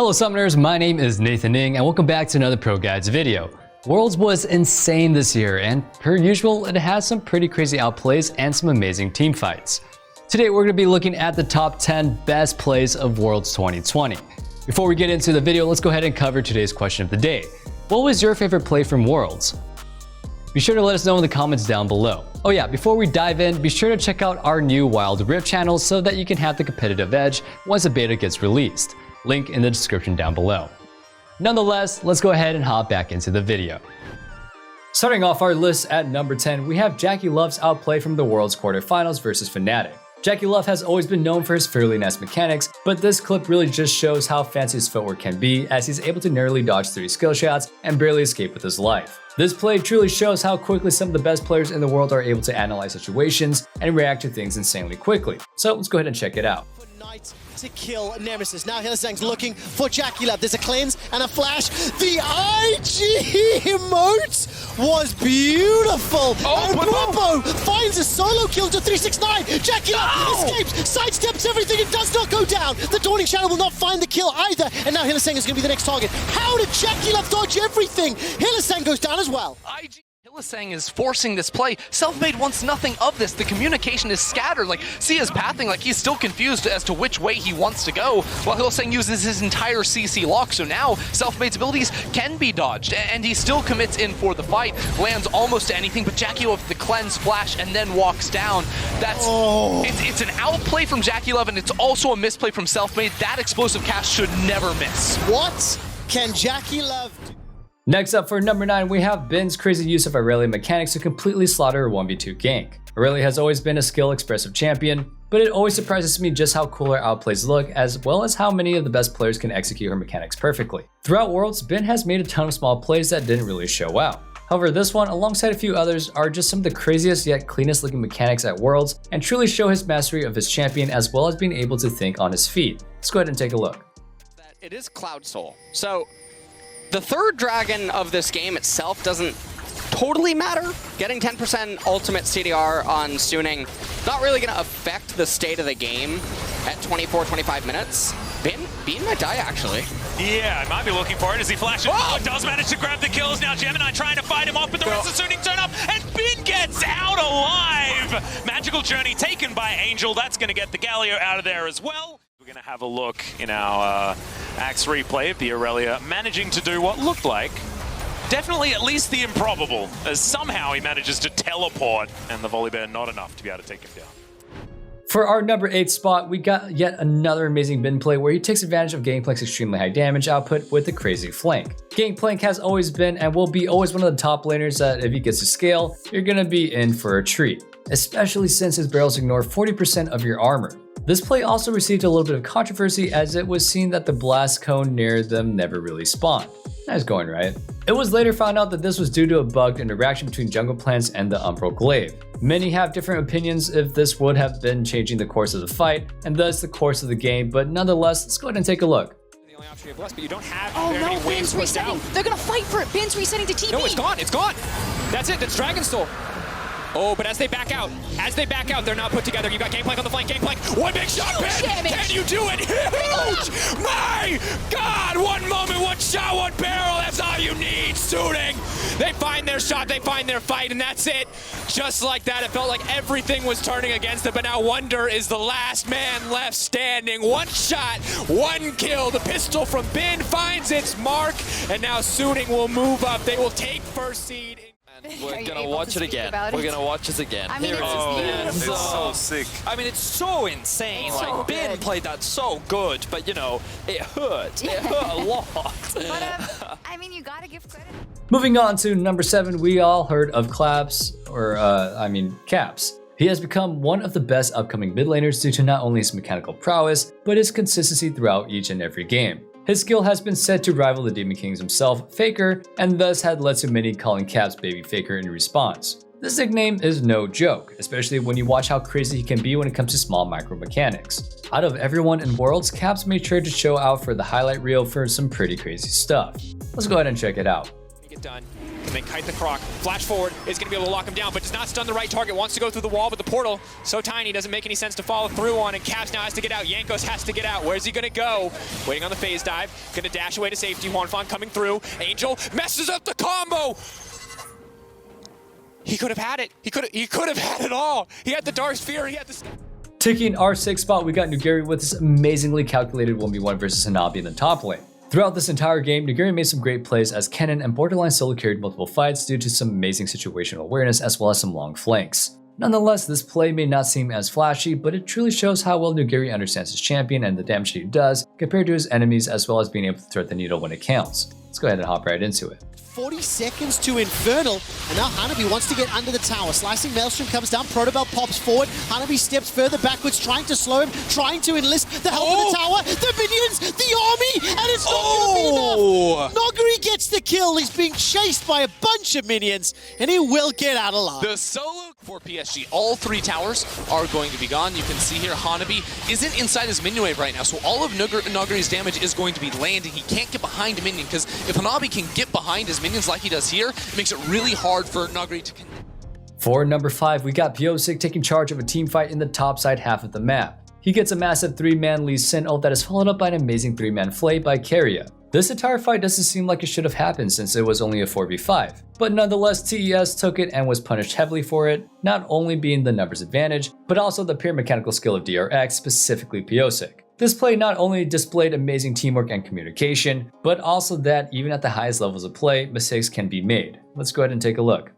Hello Summoners, my name is Nathan Ning and welcome back to another ProGuides video. Worlds was insane this year and per usual it has some pretty crazy outplays and some amazing team fights. Today we're going to be looking at the top 10 best plays of Worlds 2020. Before we get into the video, let's go ahead and cover today's question of the day. What was your favorite play from Worlds? Be sure to let us know in the comments down below. Oh yeah, before we dive in, be sure to check out our new Wild Rift channel so that you can have the competitive edge once the beta gets released. Link in the description down below. Nonetheless, let's go ahead and hop back into the video. Starting off our list at number 10, we have JACKEYLOVE's outplay from the Worlds quarterfinals versus Fnatic. JACKEYLOVE has always been known for his fairly nice mechanics, but this clip really just shows how fancy his footwork can be as he's able to narrowly dodge 3 skill shots and barely escape with his life. This play truly shows how quickly some of the best players in the world are able to analyze situations and react to things insanely quickly. So let's go ahead and check it out. To kill Nemesis. Now Hylissang's looking for JACKEYLOVE. There's a cleanse and a flash. The IG emote was beautiful. And Bobo finds a solo kill to 369. JACKEYLOVE escapes, sidesteps everything and does not go down. The Dawning Shadow will not find the kill either. And now Hylissang is going to be the next target. How did JACKEYLOVE dodge everything? Hylissang goes down as well. Hylissang is forcing this play. Selfmade wants nothing of this. The communication is scattered. Like, Sia's pathing, like he's still confused as to which way he wants to go, while Hylissang uses his entire CC lock. So now Selfmade's abilities can be dodged, and he still commits in for the fight. Lands almost to anything, but JACKEYLOVE the cleanse flash and then walks down. That's it's an outplay from JACKEYLOVE, and it's also a misplay from Selfmade. That explosive cast should never miss. What can JACKEYLOVE do? Next up for number 9, we have Bin's crazy use of Aurelia mechanics to completely slaughter a 1v2 gank. Aurelia has always been a skill-expressive champion, but it always surprises me just how cool her outplays look, as well as how many of the best players can execute her mechanics perfectly. Throughout Worlds, Bin has made a ton of small plays that didn't really show out. However, this one, alongside a few others, are just some of the craziest yet cleanest looking mechanics at Worlds, and truly show his mastery of his champion as well as being able to think on his feet. Let's go ahead and take a look. It is Cloud Soul. So the third dragon of this game itself doesn't totally matter. Getting 10% ultimate CDR on Suning, not really going to affect the state of the game at 24-25 minutes. Bean might die, actually. Yeah, I might be looking for it as he flashes. Oh, does manage to grab the kills. Now Gemini trying to fight him off, but the rest of Suning turn up, and Bin gets out alive! Magical Journey taken by Angel. That's going to get the Galio out of there as well. We're going to have a look in our Axe replay of the Aurelia managing to do what looked like definitely at least the improbable, as somehow he manages to teleport, and the Volibear not enough to be able to take him down. For our number 8 spot, we got yet another amazing Bin play where he takes advantage of GANGPLANK's extremely high damage output with a crazy flank. GANGPLANK has always been and will be always one of the top laners that if he gets to scale, you're gonna be in for a treat, especially since his barrels ignore 40% of your armor. This play also received a little bit of controversy as it was seen that the blast cone near them never really spawned. Nice going, right? It was later found out that this was due to a bugged interaction between jungle plants and the Umbral Glaive. Many have different opinions if this would have been changing the course of the fight and thus the course of the game, but nonetheless, let's go ahead and take a look. The only option you have left, but you don't have Oh very no, many waves Bin's to put resetting. down. They're gonna fight for it. Bin's resetting to TP. No, it's gone, it's gone. That's it, that's Dragon Soul. Oh, but as they back out, they're not put together. You got GANGPLANK on the flank, GANGPLANK. One big shot, Ben! Can you do it? Huge! My God! One moment, one shot, one barrel. That's all you need, Suning. They find their shot, they find their fight, and that's it. Just like that, it felt like everything was turning against them, but now Wonder is the last man left standing. One shot, one kill. The pistol from Bin finds its mark, and now Suning will move up. They will take first seed. We're gonna watch it again. We're gonna watch it again. I mean, Here it's it is. It's so sick. I mean, it's so insane. It's like, so Ben good. played that so good, but you know, it hurt. It hurt a lot. But I mean, you gotta give credit. Moving on to number 7, we all heard of Claps, or Caps. He has become one of the best upcoming mid laners due to not only his mechanical prowess, but his consistency throughout each and every game. His skill has been said to rival the Demon King's himself, Faker, and thus had led to many calling Caps Baby Faker in response. This nickname is no joke, especially when you watch how crazy he can be when it comes to small micro mechanics. Out of everyone in Worlds, Caps made sure to show out for the highlight reel for some pretty crazy stuff. Let's go ahead and check it out. Get done. Can they kite the croc? Flash forward is going to be able to lock him down, but does not stun the right target. Wants to go through the wall, but the portal, so tiny, doesn't make any sense to follow through on, and Caps now has to get out. Jankos has to get out. Where's he going to go? Waiting on the phase dive. Going to dash away to safety. Hwanfeng coming through. Angel messes up the combo. He could have had it. He could have had it all. He had the Dark Sphere. He had the... Taking our 6th spot, we got NUGURI with this amazingly calculated 1v1 versus HANABI in the top lane. Throughout this entire game, NUGURI made some great plays as Kennen and borderline solo carried multiple fights due to some amazing situational awareness as well as some long flanks. Nonetheless, this play may not seem as flashy, but it truly shows how well NUGURI understands his champion and the damage he does compared to his enemies, as well as being able to thread the needle when it counts. Let's go ahead and hop right into it. 40 seconds to Infernal, and now HANABI wants to get under the tower. Slicing Maelstrom comes down, Protobell pops forward, HANABI steps further backwards, trying to slow him, trying to enlist the help of the tower, the minions, the army, and it's not going to be enough! NUGURI gets the kill, he's being chased by a bunch of minions, and he will get out alive. The solo for PSG, all 3 towers are going to be gone. You can see here HANABI isn't inside his minion wave right now, so all of NUGURI's damage is going to be landing. He can't get behind a minion, because if HANABI can get behind his minions like he does here, it makes it really hard for NUGURI to connect. For number 5, we got PYOSIK taking charge of a team fight in the top side half of the map. He gets a massive 3-man Lee Sin ult that is followed up by an amazing 3-man Flay by Keria. This entire fight doesn't seem like it should have happened since it was only a 4v5, but nonetheless TES took it and was punished heavily for it, not only being the numbers advantage, but also the pure mechanical skill of DRX, specifically PYOSIK. This play not only displayed amazing teamwork and communication, but also that even at the highest levels of play, mistakes can be made. Let's go ahead and take a look.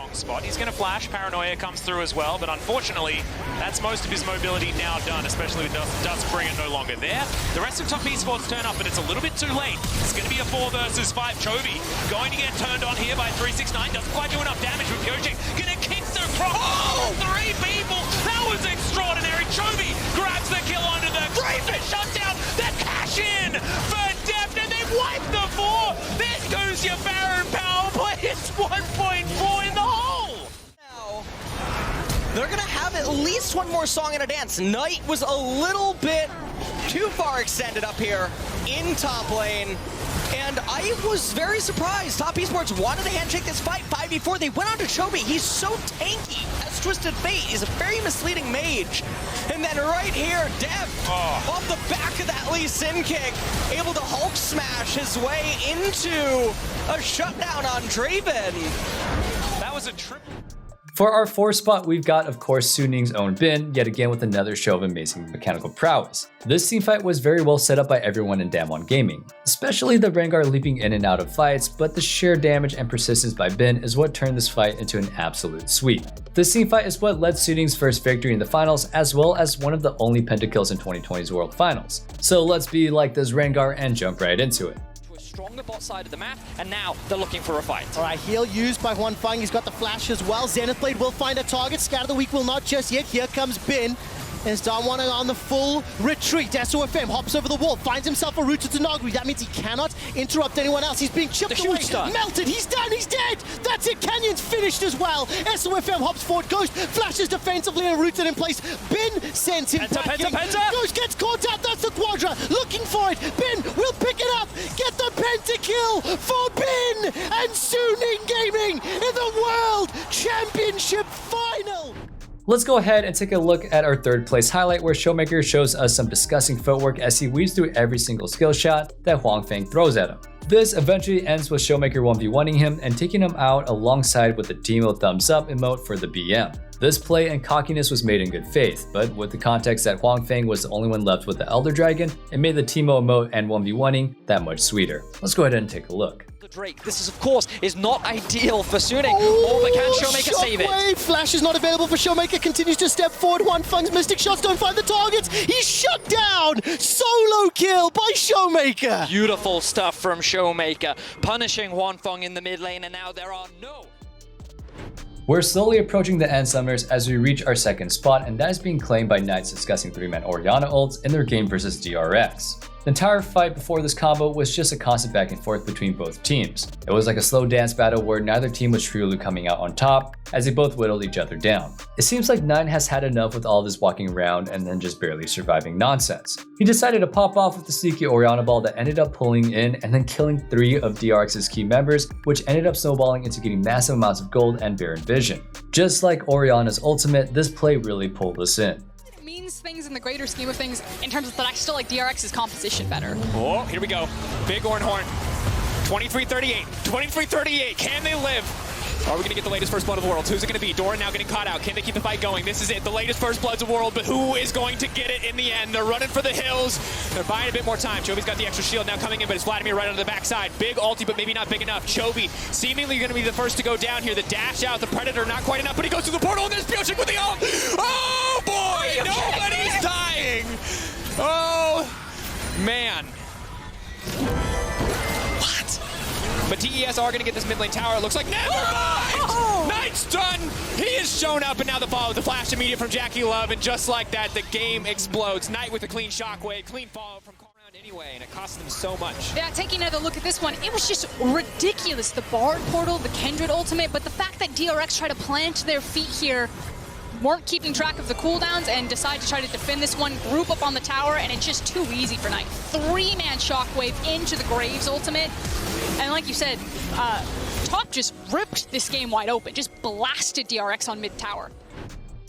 Spot. He's going to flash, Paranoia comes through as well, but unfortunately that's most of his mobility now done, especially with Dustbringer no longer there. The rest of top esports turn up, but it's a little bit too late. It's going to be a 4 versus 5. Chovy going to get turned on here by 369, doesn't quite do enough damage with PYOSIK. Going to kick through from 3 people. That was extraordinary. Chovy grabs the kill onto the Greyfish shutdown. The cash in for depth, and they wipe the 4. There goes your Baron power play. It's 1.4 in the hole. They're gonna have at least one more song and a dance. Knight was a little bit too far extended up here in top lane, and I was very surprised. Top Esports wanted to handshake this fight 5v4. They went on to Chovy. He's so tanky as Twisted Fate. He's a very misleading mage. And then right here, Dev, off the back of that Lee Sin kick, able to Hulk smash his way into a shutdown on Draven. That was a triple. For our 4th spot, we've got, of course, Sunning's own Bin, yet again with another show of amazing mechanical prowess. This teamfight was very well set up by everyone in Damwon Gaming, especially the Rengar leaping in and out of fights, but the sheer damage and persistence by Bin is what turned this fight into an absolute sweep. This teamfight is what led Sunning's first victory in the finals, as well as one of the only pentakills in 2020's World Finals. So let's be like this Rengar and jump right into it. Stronger bot side of the map, and now they're looking for a fight. All right, heal used by Hwanfeng. He's got the flash as well. Zenith Blade will find a target. Scatter the Weak will not just yet. Here comes Bin. As Damwon on the full retreat. SOFM hops over the wall, finds himself a route to NUGURI. That means he cannot interrupt anyone else. He's being chipped away, melted, he's done, he's dead! That's it, Canyon's finished as well. SOFM hops forward, Ghost flashes defensively and rooted in place. Bin sends him packing. Ghost gets caught out, that's the Quadra, looking for it. Bin will pick it up, get the pentakill for Bin! And Suning Gaming in the World Championship Final! Let's go ahead and take a look at our 3rd place highlight where Showmaker shows us some disgusting footwork as he weaves through every single skill shot that Hwanfeng throws at him. This eventually ends with Showmaker 1v1ing him and taking him out alongside with the Teemo thumbs up emote for the BM. This play and cockiness was made in good faith, but with the context that Hwanfeng was the only one left with the Elder Dragon, it made the Teemo emote and 1v1ing that much sweeter. Let's go ahead and take a look. Drake. This is, of course, is not ideal for Suning. But can Showmaker save it? Flash is not available for Showmaker. Continues to step forward. Hwanfeng's Mystic Shots don't find the targets. He's shut down. Solo kill by Showmaker. Beautiful stuff from Showmaker. Punishing Hwanfeng in the mid lane, and now there are no We're slowly approaching the end, Summers, as we reach our second spot, and that is being claimed by Knight's discussing 3-man Orianna ults in their game versus DRX. The entire fight before this combo was just a constant back and forth between both teams. It was like a slow dance battle where neither team was truly coming out on top, as they both whittled each other down. It seems like Knight has had enough with all this walking around and then just barely surviving nonsense. He decided to pop off with the sneaky Orianna ball that ended up pulling in and then killing 3 of DRX's key members, which ended up snowballing into getting massive amounts of gold and Baron Vision. Just like Orianna's ultimate, this play really pulled us in. Things in the greater scheme of things in terms of that I still like DRX's composition better. Oh, here we go. Big Ornhorn. 23-38. 23-38. Can they live? Are we going to get the latest first blood of the world? Who's it going to be? Doran now getting caught out. Can they keep the fight going? This is it. The latest first bloods of the world, but who is going to get it in the end? They're running for the hills. They're buying a bit more time. Chovy's got the extra shield now coming in, but it's Vladimir right on the backside. Big ulti, but maybe not big enough. Chovy seemingly going to be the first to go down here. The dash out, the Predator, not quite enough, but he goes through the portal, and there's PYOSIK with the ult. Oh, boy! Nobody's dying! Oh, man. What? But TES are going to get this mid lane tower. It looks like never mind! Knight's done! He has shown up, and now the follow, the flash immediate from JACKEYLOVE, and just like that, the game explodes. Knight with a clean shockwave, clean follow from around anyway, and it costs them so much. Yeah, taking another look at this one, it was just ridiculous. The Bard portal, the Kindred ultimate, but the fact that DRX tried to plant their feet here, weren't keeping track of the cooldowns and decide to try to defend this one, group up on the tower, and it's just too easy for Knight. 3-man shockwave into the Graves ultimate, and like you said, Top just ripped this game wide open, just blasted DRX on mid-tower.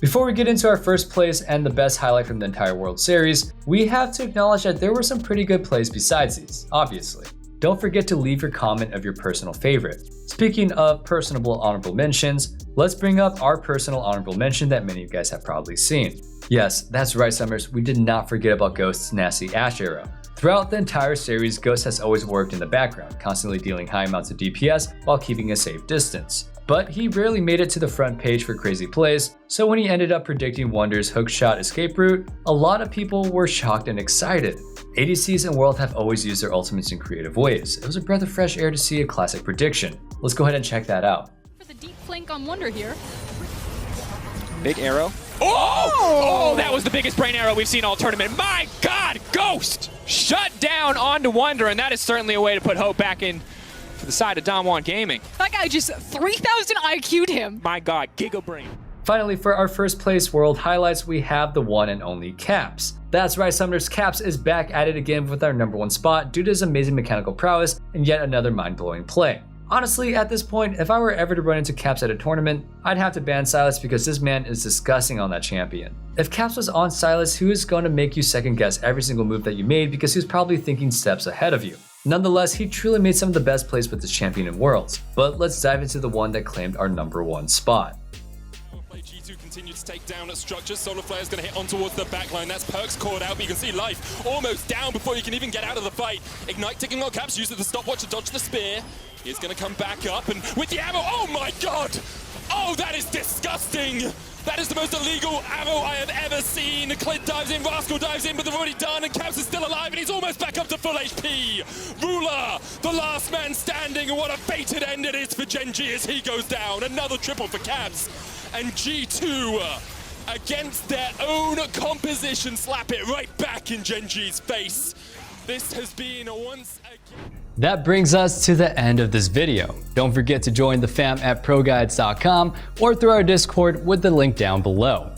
Before we get into our first place and the best highlight from the entire World Series, we have to acknowledge that there were some pretty good plays besides these, obviously. Don't forget to leave your comment of your personal favorite. Speaking of personable honorable mentions, let's bring up our personal honorable mention that many of you guys have probably seen. Yes, that's right, Summers, we did not forget about Ghost's nasty Ashe era. Throughout the entire series, Ghost has always worked in the background, constantly dealing high amounts of DPS while keeping a safe distance. But he rarely made it to the front page for crazy plays, so when he ended up predicting Wonder's hookshot escape route, a lot of people were shocked and excited. ADCs and World have always used their ultimates in creative ways. It was a breath of fresh air to see a classic prediction. Let's go ahead and check that out. For the deep flank on Wonder here. Big arrow. Oh, that was the biggest brain arrow we've seen all tournament. My God, Ghost shut down onto Wonder, and that is certainly a way to put hope back in for the side of Damwon Gaming. That guy just 3,000 IQ'd him. My God, Giga Brain. Finally, for our first place World highlights, we have the one and only Caps. That's right, Summoners, Caps is back at it again with our #1 spot due to his amazing mechanical prowess and yet another mind-blowing play. Honestly, at this point, if I were ever to run into Caps at a tournament, I'd have to ban SYLAS because this man is disgusting on that champion. If Caps was on SYLAS, he was going to make you second guess every single move that you made because he was probably thinking steps ahead of you. Nonetheless, he truly made some of the best plays with this champion in Worlds, but let's dive into the one that claimed our #1 spot. G2 continue to take down at structures. Solar Flare is going to hit on towards the backline. That's Perks caught out, but you can see Life almost down before you can even get out of the fight. Ignite ticking on Caps, uses the stopwatch to dodge the spear. He's going to come back up, and with the ammo, oh my God! Oh, that is disgusting! That is the most illegal ammo I have ever seen. Clint dives in, Rascal dives in, but they're already done, and Caps is still alive, and he's almost back up to full HP. Ruler, the last man standing, and what a fated end it is for Gen.G as he goes down. Another triple for Caps. And G2, against their own composition, slap it right back in Gen.G's face. This has been a once again... That brings us to the end of this video. Don't forget to join the fam at ProGuides.com or through our Discord with the link down below.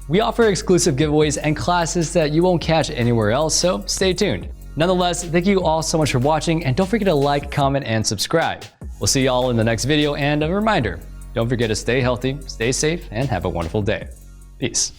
We offer exclusive giveaways and classes that you won't catch anywhere else, so stay tuned. Nonetheless, thank you all so much for watching, and don't forget to like, comment, and subscribe. We'll see y'all in the next video, and a reminder, don't forget to stay healthy, stay safe, and have a wonderful day. Peace.